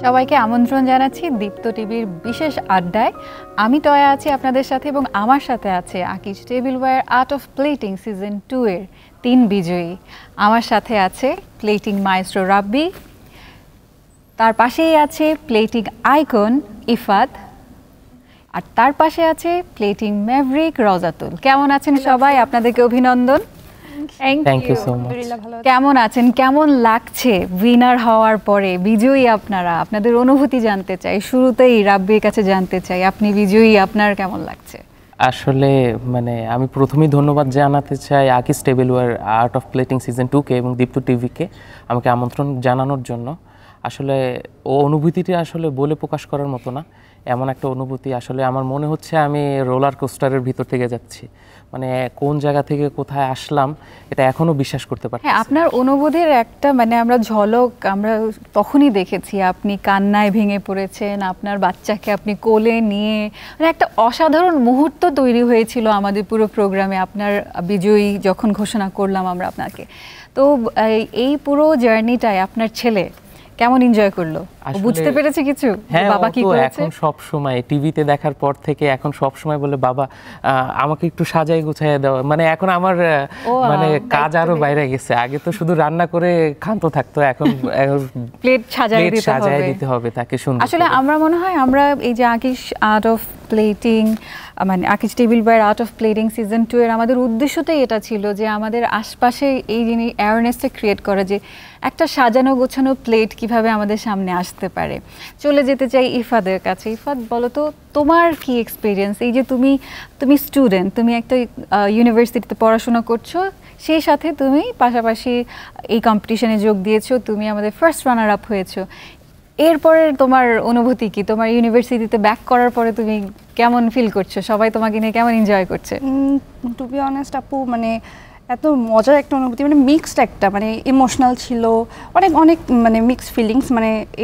সবাইকে আমন্ত্রণ জানাচ্ছি দীপ্ত টিভির বিশেষ আড্ডায়। আমি টয়া আছি আপনাদের সাথে এবং আমার সাথে আছে Akij tableware art of plating season 2 এর 3 বিজয়ী। আমার সাথে আছে প্লেটিং মাইস্ট্রো রাব্বি, তার পাশেই আছে প্লেটিং আইকন ইফাত, আর তার পাশে আছে প্লেটিং ম্যাভরিক রওজাতুল। কেমন আছেন সবাই? আপনাদেরকে অভিনন্দন। Thank you so much. কেমন আছেন? কেমন লাগছে উইনার হওয়ার পরে? বিজয়ী আপনারা, আপনাদের অনুভূতি জানতে চাই। শুরুতেই রাব্বির কাছে জানতে চাই, আপনি বিজয়ী, আপনার কেমন লাগছে? আসলে আমি প্রথমেই ধন্যবাদ জানাতে চাই Akij tableware art of plating season 2-কে এবং দীপ্ত টিভিকে আমাকে আমন্ত্রণ জানানোর জন্য। আসলে অনুভূতিটি আসলে বলে প্রকাশ করার মতো না, এমন একটা অনুভূতি। আসলে আমার মনে হচ্ছে আমি রোলার কোস্টারের ভিতর থেকে যাচ্ছি, কোন জায়গা থেকে কোথায় আসলাম এটা এখনো বিশ্বাস করতে পারছি। হ্যাঁ, আপনার অনুভূতির একটা আমরা ঝলক আমরা তখনই দেখেছি। আপনি কান্নায় ভেঙে পড়েছেন, আপনার বাচ্চাকে আপনি কোলে নিয়ে, একটা অসাধারণ মুহূর্ত তৈরি হয়েছিল আমাদের পুরো প্রোগ্রামে আপনার বিজয়ী যখন ঘোষণা করলাম আমরা আপনাকে। তো এই পুরো জার্নিটায় আপনার ছেলে কেমন এনজয় করলো? বুঝতে পেরেছে কিছু? হ্যাঁ, বাবা কি করেছে? এখন সব সময় টিভিতে দেখার পর থেকে এখন সব সময় বলে, বাবা আমাকে একটু সাজাই গুছাইয়া দাও। এখন আমার কাজ আরো বাইরে গেছে। আগে তো শুধু রান্না করে ক্ষান্ত থাকতো, এখন প্লেট সাজাই দিতে হবে তাকে সুন্দর। আসলে আমরা মনে হয় আমরা এই যে Akij art of plating Akij tableware art of plating season 2 এর আমাদের উদ্দেশ্যটাই এটা ছিল যে আমাদের আশপাশে এই জিনিস অ্যাওয়ারনেসটা ক্রিয়েট করা, যে একটা সাজানো গোছানো প্লেট কিভাবে আমাদের সামনে আসতে পারে। চলে যেতে চাই ইফাদের কাছে। ইফাত, বলো তো তোমার কি এক্সপিরিয়েন্স? এই যে তুমি স্টুডেন্ট, তুমি একটা ইউনিভার্সিটিতে পড়াশোনা করছো, সেই সাথে তুমি পাশাপাশি এই কম্পিটিশনে যোগ দিয়েছো, তুমি আমাদের ফার্স্ট রানার আপ হয়েছো। এরপরে তোমার অনুভূতি কি? তোমার ইউনিভার্সিটিতে ব্যাক করার পরে তুমি কেমন ফিল করছো? সবাই তোমাকে নিয়ে কেমন এনজয় করছে? টু বি অনেস্ট আপু, এত মজার একটা অনুভূতি, মিক্সড একটা ইমোশনাল ছিল, অনেক মিক্সড ফিলিংস।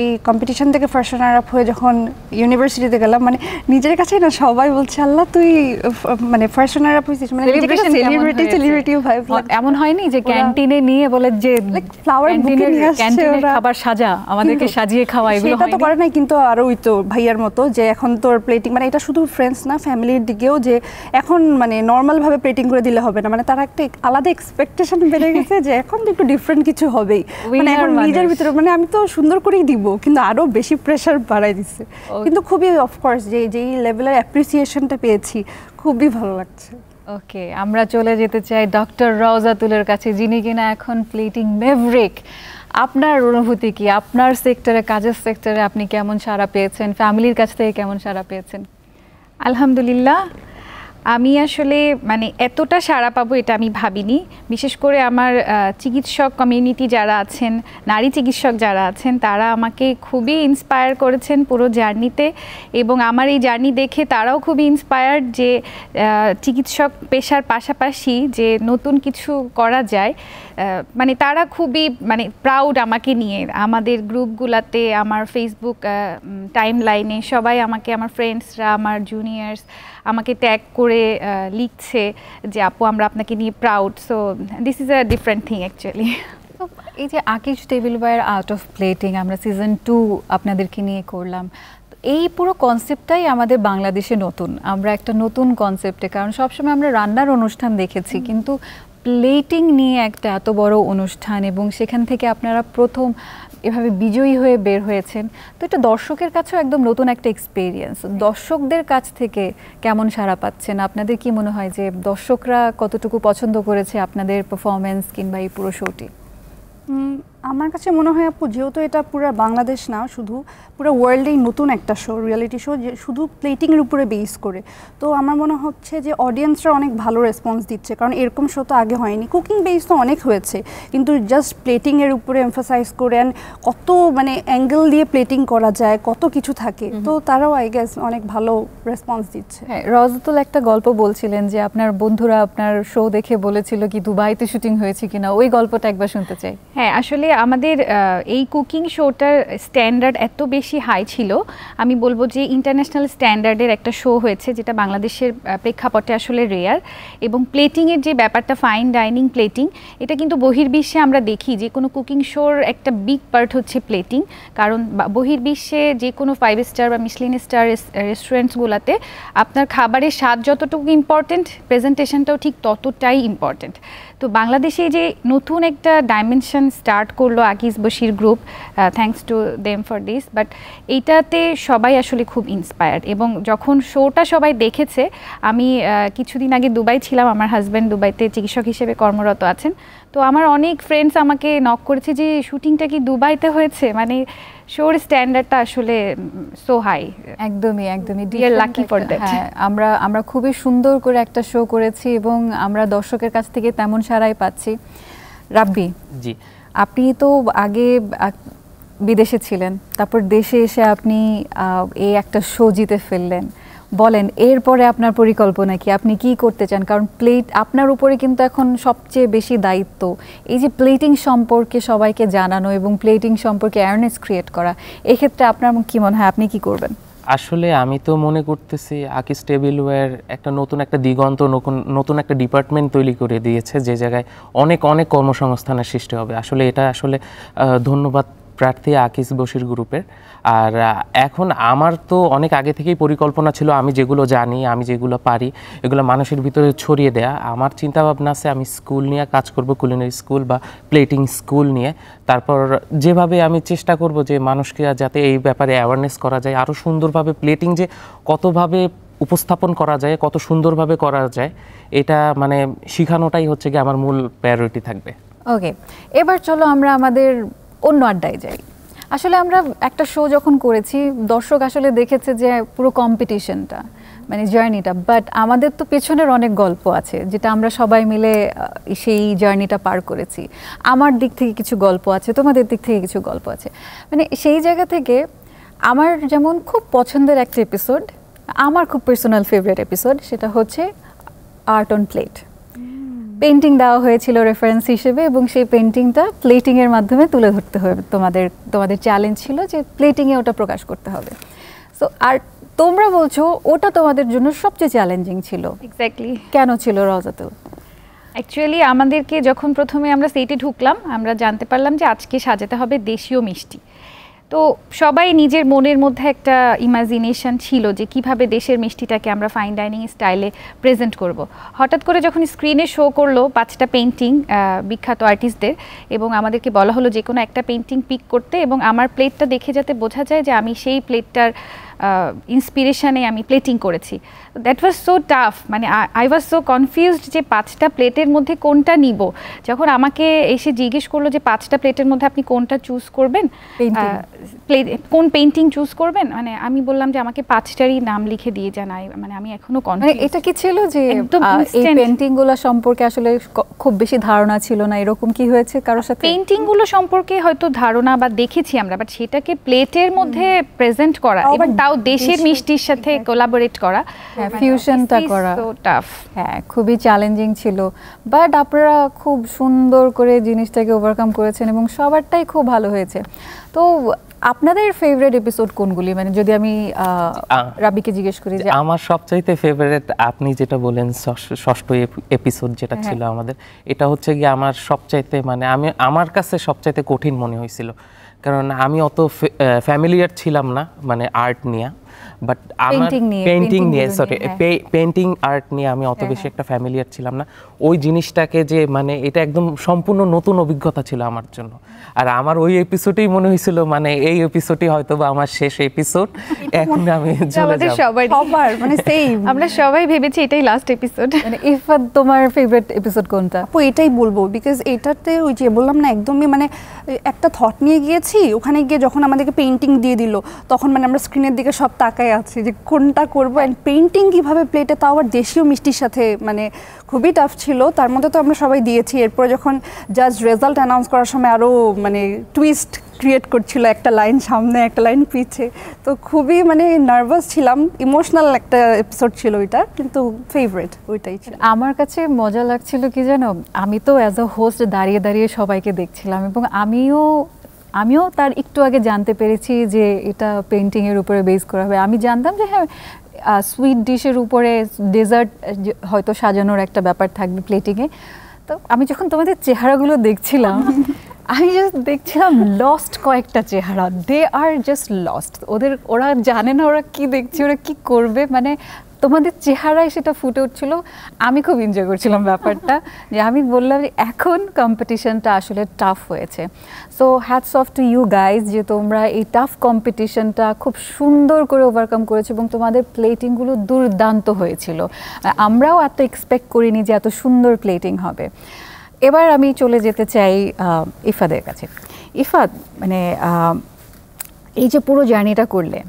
এই কম্পিটিশন থেকে ফার্স্ট রানার আপ হয়ে যখন ইউনিভার্সিটিতে গেলাম, নিজের কাছেই না সবাই বলছে, আল্লাহ তুই ফার্স্ট রানার আপ হয়েছিস, সেলিব্রিটি ভাইব। এমন হয়নি যে ক্যান্টিনে নিয়ে বলে যে ফ্লাওয়ার বুকে নিয়ে আসছে, ক্যান্টিনে খাবার সাজা, আমাদেরকে সাজিয়ে খাওয়া, এগুলো সেটা তো করে নাই। কিন্তু আরো ওই তো ভাইয়ার মতো যে এখন তোর প্লেটিং, এটা শুধু ফ্রেন্ডস না, ফ্যামিলির দিকেও যে এখন নর্মাল ভাবে প্লেটিং করে দিলে হবে না, তারা একটা আলাদা এক্সপেকটেশন বেড়ে গেছে যে এখন তো একটু ডিফারেন্ট কিছু হবেই। এখন নিজের ভিতরে আমি তো সুন্দর করেই দিব, কিন্তু আরো বেশি প্রেশার বাড়াই দিচ্ছে। কিন্তু খুবই অফকোর্স যেই লেভেলের অ্যাপ্রিসিয়েশনটা পেয়েছি, খুবই ভালো লাগছে। ওকে, আমরা চলে যেতে চাই ডক্টর রওজাতুলের কাছে, যিনি কিনা এখন প্লেটিং ম্যাভরিক। আপনার অনুভূতি কি? আপনার সেক্টরে, কাজের সেক্টরে আপনি কেমন সাড়া পেয়েছেন? ফ্যামিলির কাছ থেকে কেমন সাড়া পেয়েছেন? আলহামদুলিল্লাহ, আমি আসলে এতটা সাড়া পাবো এটা আমি ভাবিনি। বিশেষ করে আমার চিকিৎসক কমিউনিটি যারা আছেন, নারী চিকিৎসক যারা আছেন, তারা আমাকে খুবই ইন্সপায়ার করেছেন পুরো জার্নিতে, এবং আমার এই জার্নি দেখে তারাও খুবই ইন্সপায়ার্ড যে চিকিৎসক পেশার পাশাপাশি যে নতুন কিছু করা যায়। তারা খুবই প্রাউড আমাকে নিয়ে। আমাদের গ্রুপগুলাতে, আমার ফেসবুক টাইম লাইনে সবাই আমাকে, আমার ফ্রেন্ডসরা, আমার জুনিয়র্স আমাকে ট্যাগ করে লিখছে যে আপু আমরা আপনাকে নিয়ে proud. So this is a different thing actually. এই যে Akij tableware art of plating আমরা সিজন 2 আপনাদেরকে নিয়ে করলাম, এই পুরো কনসেপ্টটাই আমাদের বাংলাদেশে নতুন। আমরা একটা নতুন কনসেপ্টে, কারণ সবসময় আমরা রান্নার অনুষ্ঠান দেখেছি, কিন্তু প্লেটিং নিয়ে একটা এত বড় অনুষ্ঠান, এবং সেখান থেকে আপনারা প্রথম এভাবে বিজয়ী হয়ে বের হয়েছেন। তো এটা দর্শকের কাছেও একদম নতুন একটা এক্সপিরিয়েন্স। দর্শকদের কাছ থেকে কেমন সাড়া পাচ্ছেন? আপনাদের কি মনে হয় যে দর্শকরা কতটুকু পছন্দ করেছে আপনাদের পারফরমেন্স কিংবা এই পুরো শোটি? আমার কাছে মনে হয় আপু, যেহেতু এটা পুরো বাংলাদেশ না, শুধু পুরো ওয়ার্ল্ডেই নতুন একটা শো, রিয়েলিটি শো, যে শুধু প্লেটিংয়ের উপরে বেস করে, তো আমার মনে হচ্ছে যে অডিয়েন্সরা অনেক ভালো রেসপন্স দিচ্ছে। কারণ এরকম শো তো আগে হয়নি। কুকিং বেস তো অনেক হয়েছে, কিন্তু জাস্ট প্লেটিংয়ের উপরে এমফাসাইজ করে, কত অ্যাঙ্গেল দিয়ে প্লেটিং করা যায়, কত কিছু থাকে, তো তারাও আই গেস অনেক ভালো রেসপন্স দিচ্ছে। হ্যাঁ, রওজাতুল একটা গল্প বলছিলেন যে আপনার বন্ধুরা আপনার শো দেখে বলেছিল কি দুবাইতে শুটিং হয়েছে কিনা, ওই গল্পটা একবার শুনতে চাই। হ্যাঁ, আসলে আমাদের এই কুকিং শোটার স্ট্যান্ডার্ড এত বেশি হাই ছিল, আমি বলবো যে ইন্টারন্যাশনাল স্ট্যান্ডার্ডের একটা শো হয়েছে, যেটা বাংলাদেশের প্রেক্ষাপটে আসলে রেয়ার। এবং প্লেটিংয়ের যে ব্যাপারটা, ফাইন ডাইনিং প্লেটিং, এটা কিন্তু বহির্বিশ্বে আমরা দেখি যে কোনো কুকিং শোর একটা বিগ পার্ট হচ্ছে প্লেটিং। কারণ বহির্বিশ্বে যে কোনো 5 স্টার বা মিশলিন স্টার রেস্টুরেন্টসগুলোতে আপনার খাবারের স্বাদ যতটুকু ইম্পর্টেন্ট, প্রেজেন্টেশনটাও ঠিক ততটাই ইম্পর্টেন্ট। তো বাংলাদেশে যে নতুন একটা ডাইমেনশন স্টার্ট করলো Akij Bashir group, thanks to them for this, but এইটাতে সবাই আসলে খুব ইন্সপায়ার্ড। এবং যখন শোটা সবাই দেখেছে, আমি কিছুদিন আগে দুবাই ছিলাম, আমার হাজব্যান্ড দুবাইতে চিকিৎসক হিসেবে কর্মরত আছেন, তো আমার অনেক ফ্রেন্ডস আমাকে নক করেছে যে শুটিংটা কি দুবাইতে হয়েছে, মানে শোর স্ট্যান্ডার্ডটা আসলে সো হাই। একদমই We are lucky for that. হ্যাঁ, আমরা খুবই সুন্দর করে একটা শো করেছি এবং আমরা দর্শকের কাছ থেকে তেমন সাড়াই পাচ্ছি। রাব্বি, জি, আপনি তো আগে বিদেশে ছিলেন, তারপর দেশে এসে আপনি এই একটা শো জিতে ফেললেন। বলেন এরপরে আপনার পরিকল্পনা কি, আপনি কি করতে চান? কারণ আপনার উপরে কিন্তু এখন সবচেয়ে বেশি দায়িত্ব এই যে প্লেটিং সম্পর্কে সবাইকে জানানো এবং প্লেটিং সম্পর্কে অ্যাওয়ারনেস ক্রিয়েট করা। এক্ষেত্রে আপনার কি মনে হয়, আপনি কি করবেন? আসলে আমি তো মনে করতেছি আকিজ টেবিলওয়্যার একটা নতুন একটা দিগন্ত, নতুন একটা ডিপার্টমেন্ট তৈরি করে দিয়েছে, যে জায়গায় অনেক কর্মসংস্থানের সৃষ্টি হবে। আসলে এটা আসলে ধন্যবাদ প্রার্থী আকিজ বশির গ্রুপের। আর এখন আমার তো অনেক আগে থেকেই পরিকল্পনা ছিল, আমি যেগুলো জানি, আমি যেগুলো পারি, এগুলো মানুষের ভিতরে ছড়িয়ে দেয়া। আমার চিন্তা ভাবনা আছে আমি স্কুল নিয়ে কাজ করব, কুলিনারি স্কুল বা প্লেটিং স্কুল নিয়ে। তারপর যেভাবে আমি চেষ্টা করব যে মানুষকে যাতে এই ব্যাপারে অ্যাওয়ারনেস করা যায়, আরও সুন্দরভাবে প্লেটিং যে কতভাবে উপস্থাপন করা যায়, কত সুন্দরভাবে করা যায়, এটা মানে শেখানোটাই হচ্ছে কি আমার মূল প্রায়োরিটি থাকবে। ওকে, এবার চলো আমরা আমাদের অন্য আড্ডায় যাই। আসলে আমরা একটা শো যখন করেছি, দর্শক আসলে দেখেছে যে পুরো কম্পিটিশনটা, মানে জার্নিটা, বাট আমাদের তো পেছনের অনেক গল্প আছে, যেটা আমরা সবাই মিলে সেই জার্নিটা পার করেছি। আমার দিক থেকে কিছু গল্প আছে, তোমাদের দিক থেকে কিছু গল্প আছে। মানে সেই জায়গা থেকে আমার যেমন খুব পছন্দের একটা এপিসোড, আমার খুব পার্সোনাল ফেভারিট এপিসোড, সেটা হচ্ছে আর্ট অন প্লেট। পেন্টিং দেওয়া হয়েছিল রেফারেন্স হিসেবে এবং সেই পেন্টিংটা প্লেটিংয়ের মাধ্যমে তুলে ধরতে হবে। তোমাদের চ্যালেঞ্জ ছিল যে প্লেটিংয়ে ওটা প্রকাশ করতে হবে। সো আর তোমরা বলছো ওটা তোমাদের জন্য সবচেয়ে চ্যালেঞ্জিং ছিল। এক্স্যাক্টলি। কেন ছিল রওজাতুল? অ্যাকচুয়ালি আমাদেরকে যখন প্রথমে আমরা সেটে ঢুকলাম, আমরা জানতে পারলাম যে আজকে সাজাতে হবে দেশীয় মিষ্টি। তো সবাই নিজের মনের মধ্যে একটা ইমাজিনেশন ছিল যে কিভাবে দেশের মিষ্টিটাকে আমরা ফাইন ডাইনিং স্টাইলে প্রেজেন্ট করব। হঠাৎ করে যখন স্ক্রিনে শো করলো 5টা পেন্টিং বিখ্যাত আর্টিস্টদের, এবং আমাদেরকে বলা হলো যে কোনো একটা পেন্টিং পিক করতে, এবং আমার প্লেটটা দেখে যাতে বোঝা যায় যে আমি সেই প্লেটটার ইন্সপিরেশনে আমি প্লেটিং করেছি। দ্যাট ওয়াজ সো টাফ, মানে আই ওয়াজ সো কনফিউজড যে 5টা প্লেটের মধ্যে কোনটা নিব। যখন আমাকে এসে জিজ্ঞেস করলো যে 5টা প্লেটের মধ্যে আপনি কোনটা চুজ করবেন, কোন পেইন্টিং চুজ করবেন, মানে আমি বললাম যে আমাকে 5টারই নাম লিখে দিয়ে জানাই, মানে আমি এখনো কনফিউজ। এটা কি ছিল যে এই পেইন্টিংগুলো সম্পর্কে আসলে খুব বেশি ধারণা ছিল না, এরকম কি হয়েছে কারোর সাথে? পেইন্টিংগুলো সম্পর্কে হয়তো ধারণা বা দেখেছি আমরা, বাট সেটাকে প্লেটের মধ্যে প্রেজেন্ট করা এবং তাও দেশের মিষ্টির সাথে কোলাবোরেট করা, ফিউশনটা করা সো টাফ। হ্যাঁ, খুবই চ্যালেঞ্জিং ছিল, বাট আপনারা খুব সুন্দর করে জিনিসটাকে ওভারকাম করেছেন এবং সবারটাই খুব ভালো হয়েছে। তো আপনাদের ফেভারিট এপিসোড কোনগুলি, মানে যদি আমি রাবিকে জিজ্ঞেস করি? যে আমার সবচাইতে ফেভারিট আপনি যেটা বলেন ষষ্ঠ এপিসোড যেটা ছিল আমাদের, এটা হচ্ছে কি আমার সবচাইতে, মানে আমার কাছে সবচাইতে কঠিন মনে হয়েছিল, কারণ আমি অত ফ্যামিলিয়ার ছিলাম না মানে আর্ট নিয়ে, বাট আমার পেইন্টিং আর্ট নিয়ে আমি অত বেশি একটা ফ্যামিলিয়ার ছিলাম না। ওই জিনিসটাকে যে মানে এটা একদম সম্পূর্ণ নতুন অভিজ্ঞতা ছিল আমার জন্য। আর আমার ওই এপিসোডেই মনে হয়েছিল মানে এই এপিসোডই হয়তো বা আমার শেষ এপিসোড, এখন আমি চলে যাব। সবার মানে সেম, আমরা সবাই ভেবেছি এটাই লাস্ট এপিসোড। মানে ইফাত তোমার ফেভারিট এপিসোড কোনটা? আপু এটাই বলবো, বিকজ এটাতে ওই যে বললাম না একদমই মানে একটা থট নিয়ে গিয়েছি, ওখানে গিয়ে যখন আমাদেরকে পেইন্টিং দিয়ে দিল তখন মানে আমরা স্ক্রিনের দিকে সব তাকায় দ্বিধায় আছি যে কোনটা করবো, অ্যান্ড পেইন্টিং কীভাবে প্লেটে, তাও আবার দেশীয় মিষ্টির সাথে, মানে খুবই টাফ ছিল। তার মধ্যে তো আমরা সবাই দিয়েছি। এরপর যখন জাজ রেজাল্ট অ্যানাউন্স করার সময় আরও মানে টুইস্ট ক্রিয়েট করছিল, একটা লাইন সামনে একটা লাইন পিছে, তো খুবই মানে নার্ভাস ছিলাম। ইমোশনাল একটা এপিসোড ছিল ওইটা, কিন্তু ফেভারিট ওইটাই ছিল। আমার কাছে মজা লাগছিল কি জানো, আমি তো অ্যাজ আ হোস্ট দাঁড়িয়ে দাঁড়িয়ে সবাইকে দেখছিলাম, এবং আমিও তার একটু আগে জানতে পেরেছি যে এটা পেন্টিংয়ের উপরে বেস করা হবে। আমি জানতাম যে হ্যাঁ সুইট ডিশের উপরে ডেজার্ট হয়তো সাজানোর একটা ব্যাপার থাকবে প্লেটিংয়ে। তো আমি যখন তোমাদের চেহারাগুলো দেখছিলাম আমি জাস্ট দেখছিলাম লস্ট কয়েকটা চেহারা, দে আর জাস্ট লস্ট। ওরা জানে না ওরা কি দেখছে, ওরা কি করবে, মানে তোমাদের চেহারায় সেটা ফুটে উঠছিল। আমি খুব এনজয় করছিলাম ব্যাপারটা, যে আমি বললাম যে এখন কম্পিটিশনটা আসলে টাফ হয়েছে। So hats off to you guys, যে তোমরা এই টাফ কম্পিটিশনটা খুব সুন্দর করে ওভারকাম করেছো, এবং তোমাদের প্লেটিংগুলো দুর্দান্ত হয়েছিল। আমরাও এত এক্সপেক্ট করিনি যে এত সুন্দর প্লেটিং হবে। এবার আমি চলে যেতে চাই ইফাদের কাছে। ইফাদ, মানে এই যে পুরো জার্নিটা করলে,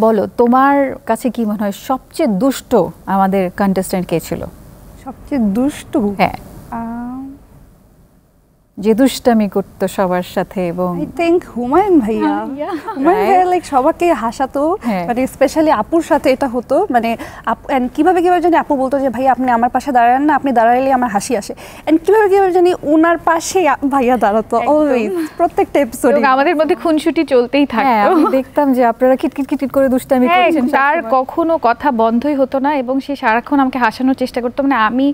বলো তোমার কাছে কি মনে হয় সবচেয়ে দুষ্ট আমাদের কন্টেস্ট্যান্ট কে ছিল? সবচেয়ে দুষ্টু? হ্যাঁ, যে দুষ্টামি করতো সবার সাথে। এবং আই থিংক হুমায়ুন ভাইয়া। হুমায়ুন ভাইয়া লাইক সবাইকে হাসাতো, মানে স্পেশালি আপুর সাথে এটা হতো। মানে কিভাবে জানি আপু বলতো যে ভাইয়া আপনি আমার পাশে দাঁড়ান না, আপনি দাঁড়ালে আমার হাসি আসে। এন্ড কিভাবে জানি ওনার পাশে ভাইয়া দাঁড়াতো অলওয়েজ, প্রত্যেকটা এপিসোডে। আমাদের মধ্যে খুনসুটি চলতেই থাকতো। আমি দেখতাম যে আপনারা খিটখিট করে দুষ্টামি করছেন, তার কখনো কথা বন্ধই হতো না, এবং সে সারাক্ষণ আমাকে হাসানোর চেষ্টা করতো। মানে আমি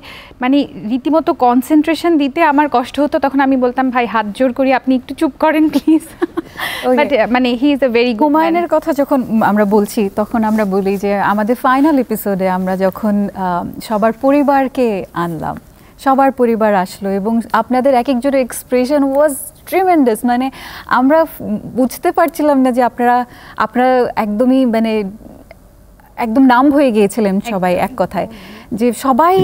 রীতিমতো কনসেন্ট্রেশন দিতে আমার কষ্ট হতো, তখন আমি বলতাম ভাই হাত জোর করি আপনি একটু চুপ করেন প্লিজ। বাট মানে he is a very good. হুমায়ুনের কথা যখন আমরা বলছি তখন আমরা বলি যে আমাদের ফাইনাল এপিসোডে আমরা যখন সবার পরিবারকে আনলাম, সবার পরিবার আসলো, এবং আপনাদের এক একজনের এক্সপ্রেশন ওয়াজ ট্রিমেন্ডাস। মানে আমরা বুঝতে পারছিলাম না যে আপনারা একদমই মানে একদম নাম হয়ে গিয়েছিলেন সবাই, এক কথায় যে সবাই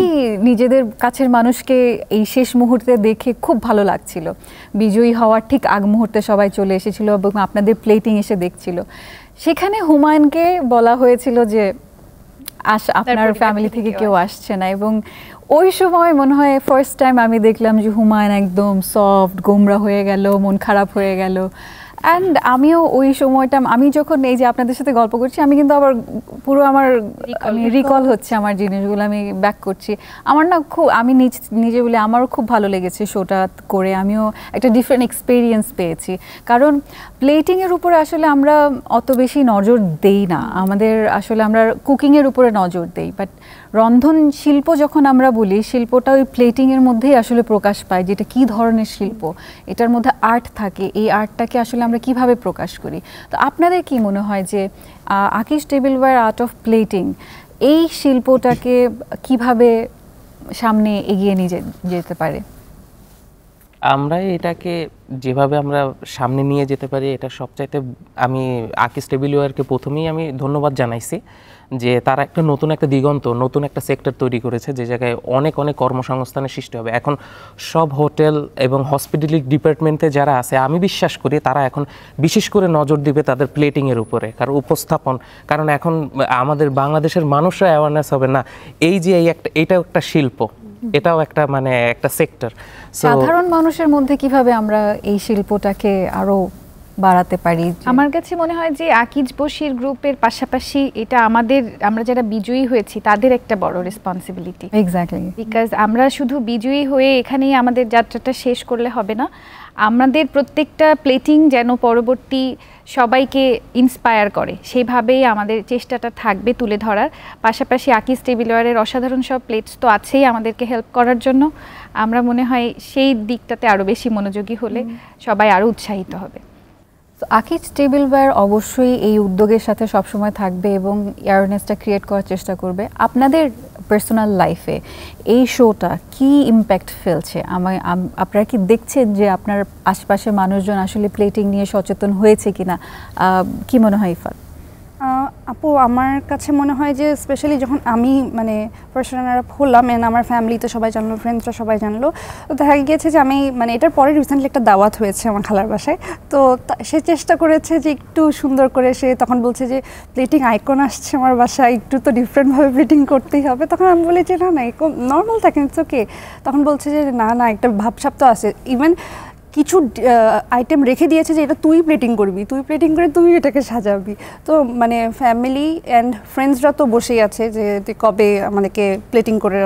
নিজেদের কাছের মানুষকে এই শেষ মুহূর্তে দেখে খুব ভালো লাগছিল। বিজয়ী হওয়ার ঠিক আগ মুহূর্তে সবাই চলে এসেছিল এবং আপনাদের প্লেটিং এসে দেখছিল। সেখানে হুমায়ুনকে বলা হয়েছিল যে আপনার ফ্যামিলি থেকে কেউ আসছে না, এবং ওই সময় মনে হয় ফার্স্ট টাইম আমি দেখলাম যে হুমায়ুন একদম সফট গোমরা হয়ে গেল, মন খারাপ হয়ে গেল। অ্যান্ড আমিও ওই সময়টা, আমি যখন এই যে আপনাদের সাথে গল্প করছি, আমি কিন্তু আবার পুরো আমার রিকল হচ্ছে আমার জিনিসগুলো, আমি ব্যাক করছি। আমার না খুব, আমি নিজে বলে আমারও খুব ভালো লেগেছে শোটা করে। আমিও একটা ডিফারেন্ট এক্সপিরিয়েন্স পেয়েছি, কারণ প্লেটিংয়ের উপরে আসলে আমরা অত বেশি নজর দেই না। আমাদের আসলে আমরা কুকিংয়ের উপরে নজর দেই, বাট রন্ধন শিল্প যখন আমরা বলি, শিল্পটা ওই প্লেটিংয়ের মধ্যেই আসলে প্রকাশ পায়, যেটা কী ধরনের শিল্প, এটার মধ্যে আর্ট থাকে। এই আর্টটাকে আসলে আমরা কিভাবে প্রকাশ করি। তো আপনাদের কি মনে হয় যে আকিশ টেবিলওয়্যার আর্ট অফ প্লেটিং এই শিল্পটাকে কিভাবে সামনে এগিয়ে নিয়ে যেতে পারে? আমরা এটাকে যেভাবে আমরা সামনে নিয়ে যেতে পারি, এটা সবচাইতে আমি আকিশ টেবিলওয়্যারকে প্রথমেই আমি ধন্যবাদ জানাইছি যে তারা একটা নতুন একটা দিগন্ত, নতুন একটা সেক্টর তৈরি করেছে, যে জায়গায় অনেক কর্মসংস্থানের সৃষ্টি হবে। এখন সব হোটেল এবং হসপিটালিটি ডিপার্টমেন্টে যারা আছে, আমি বিশ্বাস করি তারা এখন বিশেষ করে নজর দিবে তাদের প্লেটিংয়ের উপরে, কারণ উপস্থাপন, কারণ এখন আমাদের বাংলাদেশের মানুষরা অ্যাওয়ারনেস হবে না এই যে এইটাও একটা শিল্প, এটাও একটা মানে একটা সেক্টর। সাধারণ মানুষের মধ্যে কিভাবে আমরা এই শিল্পটাকে আরো বাড়াতে পারি? আমার কাছে মনে হয় যে আকিজ বশির গ্রুপের পাশাপাশি এটা আমরা যারা বিজয়ী হয়েছি তাদের একটা বড় রেসপন্সিবিলিটি। এক্স্যাক্টলি, বিকজ আমরা শুধু বিজয়ী হয়ে এখানেই আমাদের যাত্রাটা শেষ করলে হবে না। আমাদের প্রত্যেকটা প্লেটিং যেন পরবর্তী সবাইকে ইন্সপায়ার করে, সেইভাবেই আমাদের চেষ্টাটা থাকবে তুলে ধরার। পাশাপাশি আকিজ টেবিলওয়্যারের অসাধারণ সব প্লেটস তো আছেই আমাদেরকে হেল্প করার জন্য। আমরা মনে হয় সেই দিকটাতে আরও বেশি মনোযোগী হলে সবাই আরও উৎসাহিত হবে। আকিজ টেবিলওয়্যার অবশ্যই এই উদ্যোগের সাথে সবসময় থাকবে এবং অ্যাওয়ারনেসটা ক্রিয়েট করার চেষ্টা করবে। আপনাদের পার্সোনাল লাইফে এই শোটা কি ইম্প্যাক্ট ফেলছে? আপনারা কি দেখছেন যে আপনার আশপাশের মানুষজন আসলে প্লেটিং নিয়ে সচেতন হয়েছে কিনা? কি মনে হয় ইফাত? আপু আমার কাছে মনে হয় যে স্পেশালি যখন আমি মানে ফার্স্ট রানার আপ হলাম এন্ড আমার ফ্যামিলিতে সবাই জানলো, ফ্রেন্ডসরা সবাই জানলো, তো দেখা গিয়েছে যে আমি মানে এটার পরে রিসেন্টলি একটা দাওয়াত হয়েছে আমার খালার বাসায়। তো সে চেষ্টা করেছে যে একটু সুন্দর করে, সে তখন বলছে যে প্লেটিং আইকন আসছে আমার বাসায়, একটু তো ডিফারেন্টভাবে প্লেটিং করতেই হবে। তখন আমি বলি যে না না এরকম নর্মাল থাকে, ইটস ওকে। তখন বলছে যে না না একটা ভাবসাব তো আছে, ইভেন কিছু আইটেম রেখে দিয়েছে যে এটা তুই প্লেটিং করবি, তুই প্লেটিং করে তুই এটাকে সাজাবি। তো মানে ফ্যামিলি অ্যান্ড ফ্রেন্ডসরা তো বসেই আছে যে তুই কবে আমাদেরকে প্লেটিং করে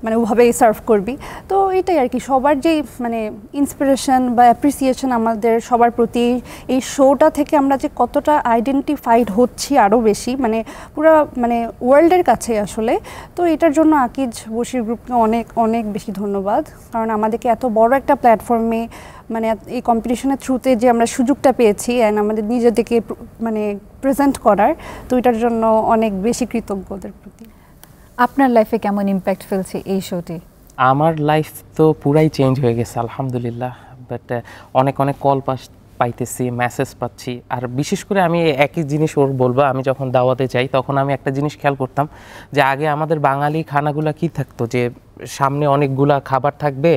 মানে ওভাবেই সার্ভ করবি। তো এটাই আর কি, সবার যেই মানে ইন্সপিরেশন বা অ্যাপ্রিসিয়েশন আমাদের সবার প্রতি, এই শোটা থেকে আমরা যে কতটা আইডেন্টিফাইড হচ্ছি আরও বেশি, মানে পুরো মানে ওয়ার্ল্ডের কাছে আসলে। তো এটার জন্য আকিজ বশির গ্রুপকে অনেক অনেক বেশি ধন্যবাদ, কারণ আমাদেরকে এত বড় একটা প্ল্যাটফর্মে মানে এই কম্পিটিশনের থ্রুতে যে আমরা সুযোগটা পেয়েছি অ্যান্ড আমাদের নিজেদেরকে মানে প্রেজেন্ট করার, তো এটার জন্য অনেক বেশি কৃতজ্ঞ ওদের প্রতি। আপনার লাইফে কেমন ইম্প্যাক্ট ফেলছে এই শোটি? আমার লাইফ তো পুরাই চেঞ্জ হয়ে গেছে আলহামদুলিল্লাহ, বাট অনেক অনেক কল পাইতেছি, মেসেজ পাচ্ছি। আর বিশেষ করে আমি একই জিনিস ওর বলবো, আমি যখন দাওয়াতে যাই তখন আমি একটা জিনিস খেয়াল করতাম যে আগে আমাদের বাঙালি খানাগুলা কি থাকতো, যে সামনে অনেকগুলা খাবার থাকবে,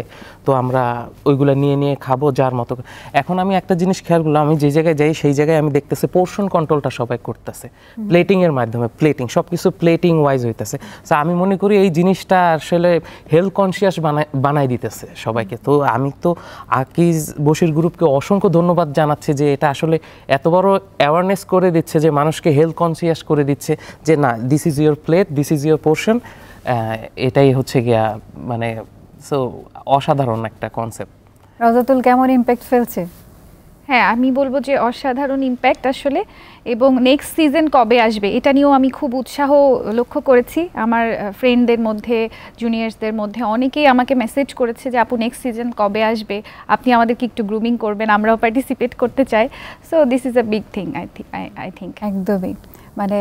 তো আমরা ওইগুলা নিয়ে নিয়ে খাবো যার মতো। এখন আমি একটা জিনিস খেয়াল করলাম, আমি যে জায়গায় যাই সেই জায়গায় আমি দেখতেছি পোর্শন কন্ট্রোলটা সবাই করতেছে প্লেটিংয়ের মাধ্যমে, সব কিছু প্লেটিং ওয়াইজ হইতেছে। সো আমি মনে করি এই জিনিসটা আসলে হেলথ কনসিয়াস বানাই দিতেছে সবাইকে। তো আমি তো আকিজ বশির গ্রুপকে অসংখ্য ধন্যবাদ জানাচ্ছি যে এটা আসলে এত বড় অ্যাওয়ারনেস করে দিচ্ছে, যে মানুষকে হেলথ কনসিয়াস করে দিচ্ছে যে না, this is your plate, this is your portion. এটাই হচ্ছে গিয়া মানে সো অসাধারণ একটা কনসেপ্ট। রাজাতুল কেমন ইম্প্যাক্ট ফেলছে? হ্যাঁ, আমি বলবো যে অসাধারণ ইম্প্যাক্ট আসলে। এবং নেক্সট সিজন কবে আসবে এটা নিয়েও আমি খুব উৎসাহ লক্ষ্য করেছি। আমার ফ্রেন্ডদের মধ্যে, জুনিয়র্সদের মধ্যে অনেকেই আমাকে মেসেজ করেছে যে আপু নেক্সট সিজন কবে আসবে, আপনি আমাদেরকে একটু গ্রুমিং করবেন, আমরাও পার্টিসিপেট করতে চাই। So this is a big thing I think. একদমই, মানে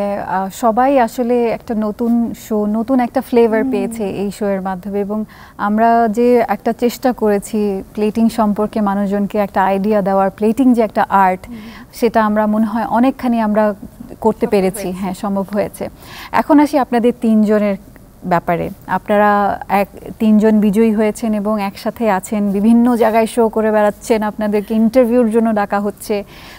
সবাই আসলে একটা নতুন শো, নতুন একটা ফ্লেভার পেয়েছে এই শোয়ের মাধ্যমে। এবং আমরা যে একটা চেষ্টা করেছি প্লেটিং সম্পর্কে মানুষজনকে একটা আইডিয়া দেওয়ার, প্লেটিং যে একটা আর্ট, সেটা আমরা মনে হয় অনেকখানি আমরা করতে পেরেছি। হ্যাঁ, সম্ভব হয়েছে। এখন আসি আপনাদের তিনজনের ব্যাপারে। আপনারা তিনজন বিজয়ী হয়েছেন এবং একসাথে আছেন, বিভিন্ন জায়গায় শো করে বেড়াচ্ছেন, আপনাদেরকে ইন্টারভিউর জন্য ডাকা হচ্ছে।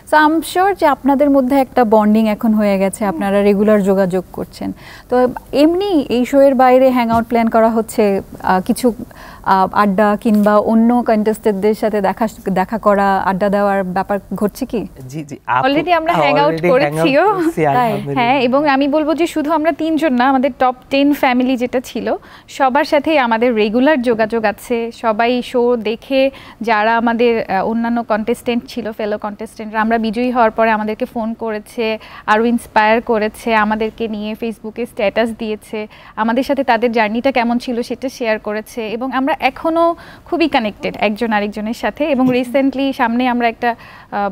সো আই এম শিওর যে আপনাদের মধ্যে একটা বন্ডিং এখন হয়ে গেছে, আপনারা রেগুলার যোগাযোগ করছেন। তো এমনি এই শোয়ের বাইরে হ্যাং আউট প্ল্যান করা হচ্ছে, কিছু আড্ডা কিংবা অন্য কন্টেস্টেন্টদের সাথে দেখা করা, আড্ডা দেওয়ার ব্যাপার ঘটছে কি? জি জি, অলরেডি আমরা হ্যাং আউট করেছিও। হ্যাঁ, এবং আমি বলবো যে শুধু আমরা তিনজন না, আমাদের টপ 10 ফ্যামিলি যেটা ছিল সবার সাথেই আমাদের রেগুলার যোগাযোগ আছে। সবাই শো দেখে, যারা আমাদের অন্যান্য কন্টেস্টেন্ট ছিল, ফেলো কন্টেস্টেন্টরা, আমরা বিজয়ী হওয়ার পরে আমাদেরকে ফোন করেছে, আরও ইন্সপায়ার করেছে, আমাদেরকে নিয়ে ফেসবুকে স্ট্যাটাস দিয়েছে, আমাদের সাথে তাদের জার্নিটা কেমন ছিল সেটা শেয়ার করেছে। এবং আমরা এখনও খুবই কানেক্টেড একজন আরেকজনের সাথে। এবং রিসেন্টলি সামনে আমরা একটা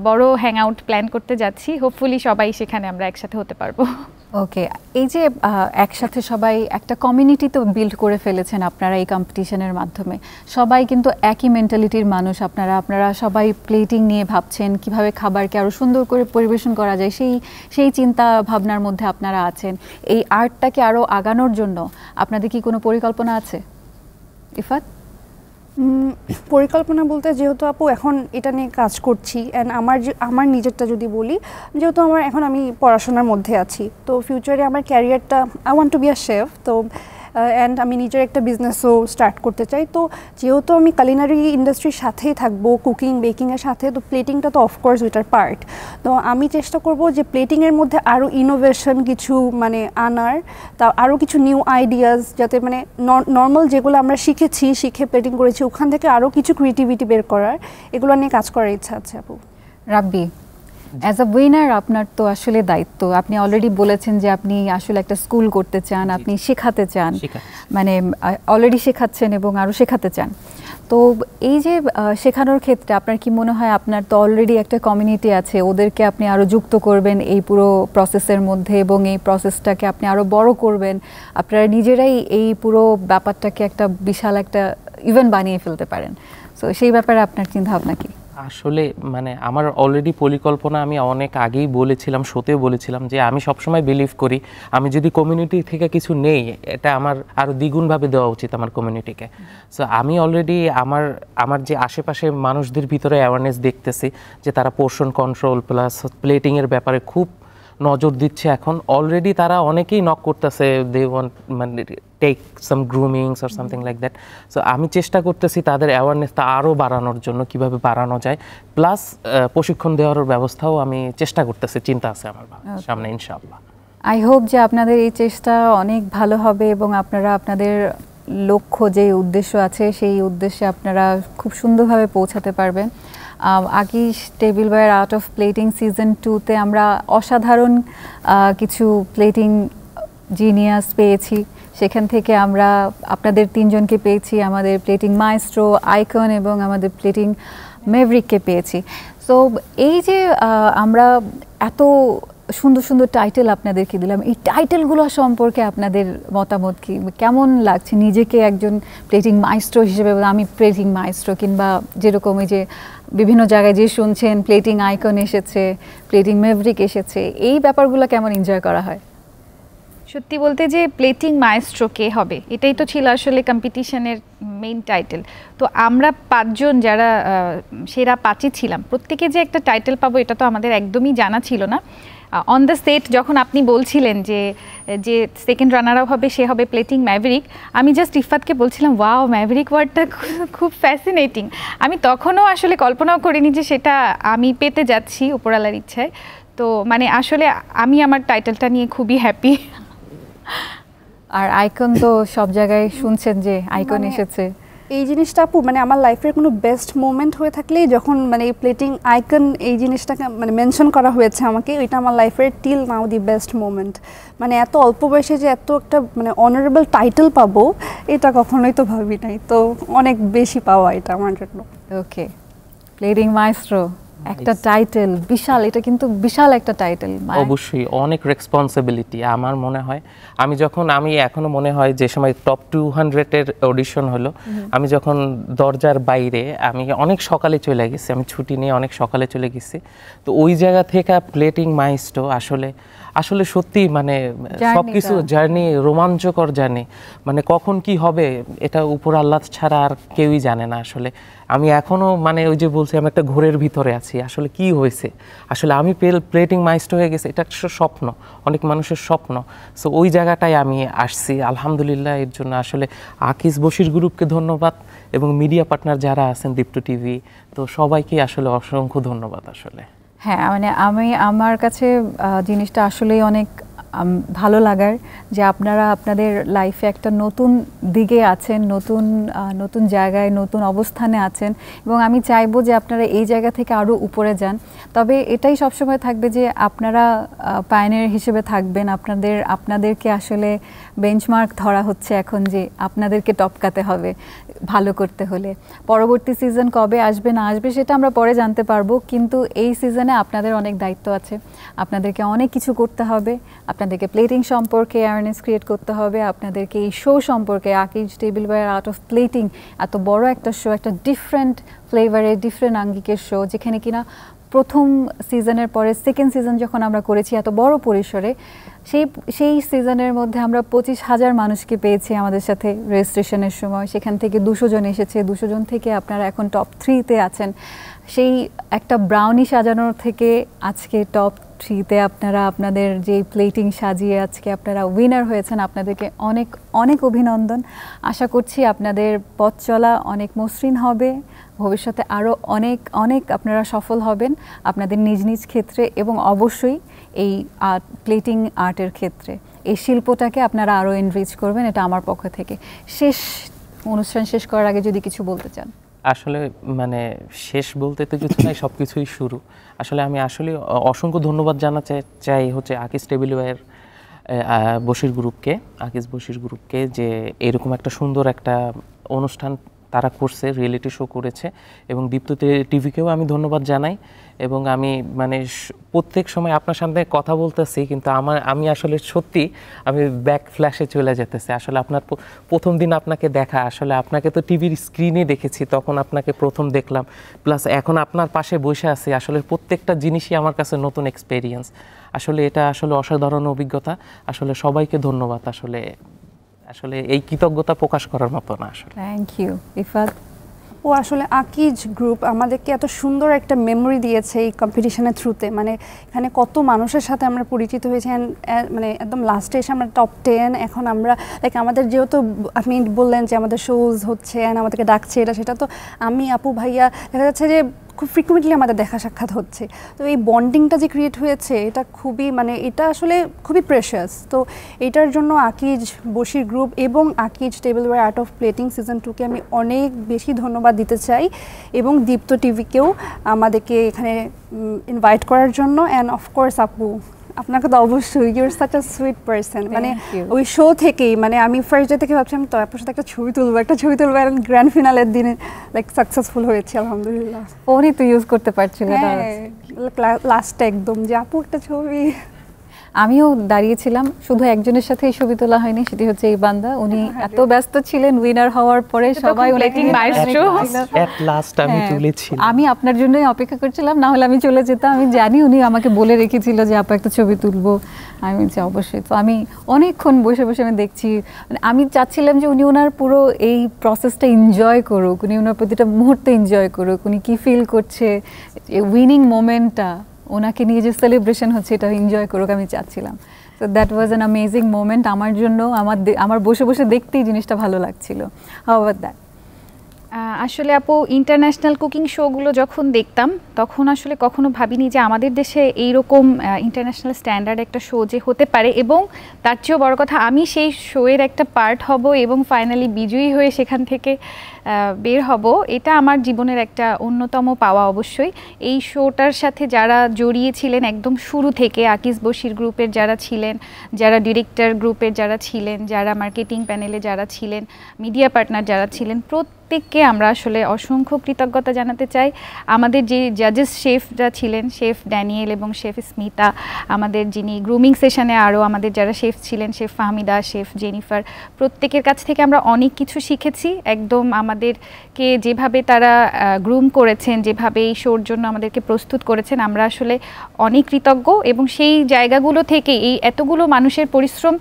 বড় হ্যাং আউট প্ল্যান করতে যাচ্ছি, হোপফুলি সবাই সেখানে আমরা একসাথে হতে পারবো। ওকে, এই যে একসাথে সবাই একটা কমিউনিটি তো বিল্ড করে ফেলেছেন আপনারা এই কম্পিটিশনের মাধ্যমে। সবাই কিন্তু একই মেন্টালিটির মানুষ, আপনারা সবাই প্লেটিং নিয়ে ভাবছেন, কিভাবে খাবারকে আরও সুন্দর করে পরিবেশন করা যায়, সেই চিন্তা ভাবনার মধ্যে আপনারা আছেন। এই আর্টটাকে আরও আগানোর জন্য আপনাদের কি কোনো পরিকল্পনা আছে? ইফাত? পরিকল্পনা বলতে, যেহেতু আপু এখন এটা নিয়ে কাজ করছি, অ্যান্ড আমার নিজেরটা যদি বলি, যেহেতু আমি পড়াশোনার মধ্যে আছি, তো ফিউচারে আমার ক্যারিয়ারটা, I want to be a chef. তো অ্যান্ড আমি নিজের একটা বিজনেসও স্টার্ট করতে চাই। তো যেহেতু আমি কুলিনারি ইন্ডাস্ট্রির সাথেই থাকবো, কুকিং বেকিংয়ের সাথে, তো প্লেটিংটা তো অফকোর্স ওইটার পার্ট। তো আমি চেষ্টা করব যে প্লেটিংয়ের মধ্যে আরও ইনোভেশন কিছু মানে আনার, তা আরও কিছু নিউ আইডিয়াস, যাতে মানে নর্মাল যেগুলো আমরা শিখে প্লেটিং করেছি ওখান থেকে আরও কিছু ক্রিয়েটিভিটি বের করার, এগুলো নিয়ে কাজ করার ইচ্ছা আছে আপু। রাব্বি, অ্যাজ আ উইনার আপনার তো আসলে দায়িত্ব, আপনি অলরেডি বলেছেন যে আপনি আসলে একটা স্কুল করতে চান, আপনি শেখাতে চান, মানে অলরেডি শেখাচ্ছেন এবং আরও শেখাতে চান। তো এই যে শেখানোর ক্ষেত্রে আপনার কি মনে হয়, আপনার তো অলরেডি একটা কমিউনিটি আছে, ওদেরকে আপনি আরও যুক্ত করবেন এই পুরো প্রসেসের মধ্যে এবং এই প্রসেসটাকে আপনি আরও বড় করবেন, আপনারা নিজেরাই এই পুরো ব্যাপারটাকে একটা বিশাল একটা ইভেন্ট বানিয়ে ফেলতে পারেন। সো সেই ব্যাপারে আপনার চিন্তা ভাবনা কি? আসলে মানে আমার অলরেডি পরিকল্পনা আমি অনেক আগেই বলেছিলাম, শোতেও বলেছিলাম যে আমি সবসময় বিলিভ করি আমি যদি কমিউনিটি থেকে কিছু নেই এটা আমার আরও দ্বিগুণভাবে দেওয়া উচিত আমার কমিউনিটিকে। সো আমি অলরেডি আমার যে আশেপাশে মানুষদের ভিতরে অ্যাওয়ারনেস দেখতেছি যে তারা পোর্শন কন্ট্রোল প্লাস প্লেটিংয়ের ব্যাপারে খুব নজর দিচ্ছে। এখন অলরেডি তারা অনেকেই নক করতেছে, দে ওয়ান্ট মানে take some groomings or something like that. So আমি চেষ্টা করতেছি তাদের অ্যাওয়ারনেসটা আরও বাড়ানোর জন্য, কিভাবে বাড়ানো যায়, প্লাস প্রশিক্ষণ দেওয়ার ব্যবস্থাও আমি চেষ্টা করতেছি, চিন্তা আছে আমার সামনে ইনশাআল্লাহ। আই হোপ যে আপনাদের এই চেষ্টা অনেক ভালো হবে এবং আপনারা আপনাদের লক্ষ্য যে উদ্দেশ্য আছে সেই উদ্দেশ্যে আপনারা খুব সুন্দরভাবে পৌঁছাতে পারবেন। Akij tableware art of plating season 2-তে আমরা অসাধারণ কিছু প্লেটিং জিনিয়াস পেয়েছি। সেখান থেকে আমরা আপনাদের 3 জনকে পেয়েছি, আমাদের প্লেটিং মাইস্ট্রো, আইকন এবং আমাদের প্লেটিং মেভরিককে পেয়েছি। সো এই যে আমরা এত সুন্দর সুন্দর টাইটেল আপনাদেরকে দিলাম, এই টাইটেলগুলো সম্পর্কে আপনাদের মতামত কি? কেমন লাগছে নিজেকে একজন প্লেটিং মাইস্ট্রো হিসেবে? আমি প্লেটিং মাইস্ট্রো, কিংবা যেরকম এই যে বিভিন্ন জায়গায় যে শুনছেন প্লেটিং আইকন এসেছে, প্লেটিং মেভরিক এসেছে, এই ব্যাপারগুলো কেমন এনজয় করা হয়? সত্যি বলতে যে প্লেটিং মায়েস্ট্রো কে হবে এটাই তো ছিল আসলে কম্পিটিশনের মেইন টাইটেল। তো আমরা 5 জন যারা সেরা 5-ই ছিলাম, প্রত্যেকে যে একটা টাইটেল পাবো এটা তো আমাদের একদমই জানা ছিল না। অন দ্য সেট যখন আপনি বলছিলেন যে সেকেন্ড রানার আপ হবে সে হবে প্লেটিং ম্যাভরিক, আমি জাস্ট ইফাতকে বলছিলাম ওয়াও ম্যাভরিক ওয়ার্ডটা খুব ফ্যাসিনেটিং। আমি তখনও আসলে কল্পনাও করিনি যে সেটা আমি পেতে যাচ্ছি উপরালার ইচ্ছায়। তো মানে আসলে আমি আমার টাইটেলটা নিয়ে খুবই হ্যাপি। আর আইকন তো সব জায়গায় শুনছেন যে আইকন এসেছে, এই জিনিসটা আপু মানে আমার লাইফের কোনো বেস্ট মোমেন্ট হয়ে থাকলেই যখন মানে এই প্লেটিং আইকন এই জিনিসটাকে মানে মেনশন করা হয়েছে আমাকে, ওইটা আমার লাইফের till now the best moment. মানে এত অল্প বয়সে যে এত একটা মানে অনারেবল টাইটেল পাবো এটা কখনোই তো ভাবি নাই, তো অনেক বেশি পাওয়া এটা আমার জন্য। ওকে, প্লেটিং মাইস্ট্রো একটা টাইটেল, বিশাল, এটা কিন্তু বিশাল একটা টাইটেল। অবশ্যই অনেক রেসপন্সিবিলিটি আমার মনে হয়। আমি এখনো মনে হয় যে সময় টপ 200-এর অডিশন হলো, আমি যখন দরজার বাইরে আমি অনেক সকালে চলে গেছি, আমি ছুটি নিয়ে অনেক সকালে চলে গেছি। তো ওই জায়গা থেকে প্লেটিং মাইস্ট্রো আসলে সত্যি মানে সবকিছু জার্নি, রোমাঞ্চকর জার্নি। মানে কখন কি হবে এটা উপর আল্লাহ ছাড়া আর কেউই জানে না। আসলে আমি এখনো মানে ওই যে বলছি আমি একটা ঘোরের ভিতরে আছি, আসলে কি হয়েছে, আসলে আমি প্লেটিং মাইস্ট্রো হয়ে গেছে, এটা একটা স্বপ্ন, অনেক মানুষের স্বপ্ন। সো ওই জায়গাটায় আমি আসছি আলহামদুলিল্লাহ। এর জন্য আসলে আকিজ বশির গ্রুপকে ধন্যবাদ এবং মিডিয়া পার্টনার যারা আছেন দীপ্ত টিভি, তো সবাইকে আসলে অসংখ্য ধন্যবাদ। আসলে হ্যাঁ, মানে আমার কাছে জিনিসটা আসলেই অনেক ভালো লাগার যে আপনারা আপনাদের লাইফে একটা নতুন দিকে আছেন, নতুন জায়গায়, নতুন অবস্থানে আছেন, এবং আমি চাইবো যে আপনারা এই জায়গা থেকে আরও উপরে যান। তবে এটাই সবসময় থাকবে যে আপনারা পায়োনিয়ার হিসেবে থাকবেন, আপনাদেরকে আসলে বেঞ্চমার্ক ধরা হচ্ছে এখন যে আপনাদেরকে টপকাতে হবে ভালো করতে হলে। পরবর্তী সিজন কবে আসবে না আসবে সেটা আমরা পরে জানতে পারবো, কিন্তু এই সিজনে আপনাদের অনেক দায়িত্ব আছে, আপনাদেরকে অনেক কিছু করতে হবে, আপনাদেরকে প্লেটিং সম্পর্কে অ্যাওয়ারনেস ক্রিয়েট করতে হবে, আপনাদেরকে এই শো সম্পর্কে, Akij tableware art of plating এত বড় একটা শো, একটা ডিফারেন্ট ফ্লেভারের, ডিফারেন্ট আঙ্গিকের শো, যেখানে কিনা প্রথম সিজনের পরে সেকেন্ড সিজন যখন আমরা করেছি এত বড় পরিসরে, সেই সিজনের মধ্যে আমরা 25,000 মানুষকে পেয়েছি আমাদের সাথে রেজিস্ট্রেশনের সময়। সেখান থেকে 200 জন এসেছে, 200 জন থেকে আপনারা এখন টপ 3-তে আছেন। সেই একটা ব্রাউনি সাজানোর থেকে আজকে টপ 3-তে আপনারা আপনাদের যে প্লেটিং সাজিয়ে আজকে আপনারা উইনার হয়েছেন, আপনাদেরকে অনেক অনেক অভিনন্দন। আশা করছি আপনাদের পথ চলা অনেক মসৃণ হবে, ভবিষ্যতে আরও অনেক অনেক আপনারা সফল হবেন আপনাদের নিজ নিজ ক্ষেত্রে, এবং অবশ্যই এই প্লেটিং আর্টের ক্ষেত্রে এই শিল্পটাকে আপনারা আরও এনরিচ করবেন, এটা আমার পক্ষ থেকে। অনুষ্ঠান শেষ করার আগে যদি কিছু বলতে চান। আসলে মানে শেষ বলতে তো কিছু নাই, সব কিছুই শুরু। আসলে আমি আসলে অসংখ্য ধন্যবাদ জানাতে চাই হচ্ছে আকিজ টেবিলওয়্যার বশির গ্রুপকে, আকিজ বশির গ্রুপকে, যে এরকম একটা সুন্দর একটা অনুষ্ঠান তারা করছে, রিয়েলিটি শো করেছে, এবং দীপ্ত টিভিকেও আমি ধন্যবাদ জানাই। এবং আমি মানে প্রত্যেক সময় আপনার সামনে কথা বলতেছি, কিন্তু আমি আসলে সত্যি আমি ব্যাক ফ্ল্যাশে চলে যেতেছি। আসলে আপনার প্রথম দিন আপনাকে দেখা, আসলে আপনাকে তো টিভির স্ক্রিনে দেখেছি, তখন আপনাকে প্রথম দেখলাম, প্লাস এখন আপনার পাশে বসে আছি, আসলে প্রত্যেকটা জিনিসই আমার কাছে নতুন এক্সপেরিয়েন্স। আসলে এটা আসলে অসাধারণ অভিজ্ঞতা। আসলে সবাইকে ধন্যবাদ। আসলে এই কৃতজ্ঞতা প্রকাশ করার মতো না আসলে। Thank you Ifat. ও আসলে আকিজ গ্রুপ আমাদেরকে এত সুন্দর একটা মেমোরি দিয়েছে এই কম্পিটিশনের থ্রুতে। মানে এখানে কত মানুষের সাথে আমরা পরিচিত হয়েছি, মানে একদম লাস্টে এসে আমরা টপ 10। এখন আমরা লাইক আমাদের যেহেতু আপনি বললেন যে আমাদের শোজ হচ্ছে অ্যান্ড আমাদেরকে ডাকছে, এটা সেটা, তো আমি আপু ভাইয়া দেখা যাচ্ছে যে খুব ফ্রিকুয়েন্টলি আমাদের দেখা সাক্ষাৎ হচ্ছে। তো এই বন্ডিংটা যে ক্রিয়েট হয়েছে এটা খুবই মানে এটা আসলে খুবই প্রেশাস। তো এটার জন্য আকিজ বশির গ্রুপ এবং Akij tableware art of plating season 2-কে আমি অনেক বেশি ধন্যবাদ দিতে চাই, এবং দীপ্ত টিভিকেও আমাদেরকে এখানে ইনভাইট করার জন্য। অ্যান্ড অফকোর্স আপু, আপনাকে তো অবশ্যই, your such a sweet person. মানে ওই শো থেকেই মানে আমি ফার্স্ট ডে থেকে ভাবছিলাম তো আপনার সাথে একটা ছবি তুলবো অ্যান্ড গ্র্যান্ড ফিনালের দিনে লাইক সাকসেসফুল হয়েছে আলহামদুলিল্লাহ। ফোনই তো ইউজ করতে পারছিল না লাস্টে একদম যে আপু একটা ছবি। আমিও দাঁড়িয়েছিলাম, শুধু একজনের সাথে এই ছবি তোলা হয়নি, সেটি হচ্ছে এই বান্দা। উনি এত ব্যস্ত ছিলেন উইনার হওয়ার পরে, সবাই এট লাস্ট আমি তুলেছি। আমি আপনার জন্যই অপেক্ষা করছিলাম, না হলে আমি চলে যেতাম। আমি জানি উনি আমাকে বলে রেখেছিল যে আপু একটা ছবি তুলবো, আমি বলছি অবশ্যই। তো আমি অনেকক্ষণ বসে বসে আমি দেখছি, মানে আমি চাচ্ছিলাম যে উনি ওনার পুরো এই প্রসেসটা এনজয় করুক, উনি ওনার প্রতিটা মুহূর্তে এনজয় করুক, উনি কি ফিল করছে, উইনিং মোমেন্টটা ওনাকে নিয়ে যে সেলিব্রেশন হচ্ছে এটা এনজয় করুক, আমি চাচ্ছিলাম। তো that was an amazing moment আমার জন্য। আমার বসে বসে দেখতেই জিনিসটা ভালো লাগছিল। How about that? আসলে আপু, ইন্টারন্যাশনাল কুকিং শোগুলো যখন দেখতাম তখন আসলে কখনো ভাবিনি যে আমাদের দেশে এইরকম ইন্টারন্যাশনাল স্ট্যান্ডার্ড একটা শো যে হতে পারে, এবং তার চেয়েও বড় কথা আমি সেই শোয়ের একটা পার্ট হব এবং ফাইনালি বিজয়ী হয়ে সেখান থেকে বের হব। এটা আমার জীবনের একটা অন্যতম পাওয়া। অবশ্যই এই শোটার সাথে যারা জড়িয়েছিলেন একদম শুরু থেকে, আকিজ বশির গ্রুপের যারা ছিলেন, যারা ডিরেক্টর গ্রুপের যারা ছিলেন, যারা মার্কেটিং প্যানেলে যারা ছিলেন, মিডিয়া পার্টনার যারা ছিলেন, প্রত্যেককে আমরা আসলে অসংখ্য কৃতজ্ঞতা জানাতে চাই। আমাদের যে জাজেস শেফরা ছিলেন, শেফ ড্যানিয়েল এবং শেফ স্মিতা, আমাদের যিনি গ্রুমিং সেশনে আরও আমাদের যারা শেফ ছিলেন, শেফ ফাহমিদা, শেফ জেনিফার, প্রত্যেকের কাছ থেকে আমরা অনেক কিছু শিখেছি। একদম আমাদেরকে যেভাবে তারা গ্রুম করেছেন, যেভাবে এই শোর জন্য আমাদেরকে প্রস্তুত করেছেন, আমরা আসলে অনেক কৃতজ্ঞ। এবং সেই জায়গাগুলো থেকে এই এতগুলো মানুষের পরিশ্রম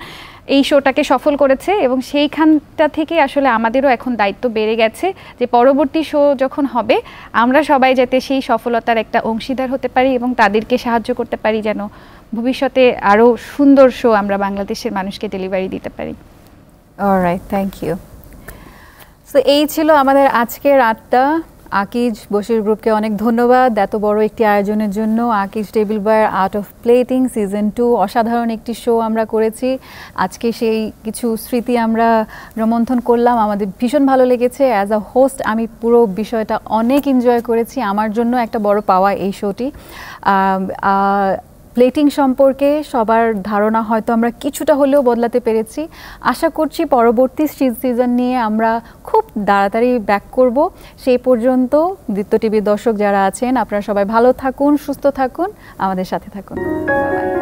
এই শোটাকে সফল করেছে, এবং সেইখানটা থেকে আসলে আমাদেরও এখন দায়িত্ব বেড়ে গেছে যে পরবর্তী শো যখন হবে আমরা সবাই যাতে সেই সফলতার একটা অংশীদার হতে পারি এবং তাদেরকে সাহায্য করতে পারি যেন ভবিষ্যতে আরও সুন্দর শো আমরা বাংলাদেশের মানুষকে ডেলিভারি দিতে পারি। Alright, thank you. সো এই ছিল আমাদের আজকের আড্ডা। আকিজ বশির গ্রুপকে অনেক ধন্যবাদ এত বড় একটি আয়োজনের জন্য। Akij tableware art of plating season 2 অসাধারণ একটি শো আমরা করেছি। আজকে সেই কিছু স্মৃতি আমরা রোমন্থন করলাম, আমাদের ভীষণ ভালো লেগেছে। অ্যাজ আ হোস্ট আমি পুরো বিষয়টা অনেক এনজয় করেছি। আমার জন্য একটা বড় পাওয়া এই শোটি। প্লেটিং সম্পর্কে সবার ধারণা হয়তো আমরা কিছুটা হলেও বদলাতে পেরেছি। আশা করছি পরবর্তী সিজন নিয়ে আমরা খুব তাড়াতাড়ি ব্যাক করব। সেই পর্যন্ত দীপ্ত টিভির দর্শক যারা আছেন আপনারা সবাই ভালো থাকুন, সুস্থ থাকুন, আমাদের সাথে থাকুন। বাই।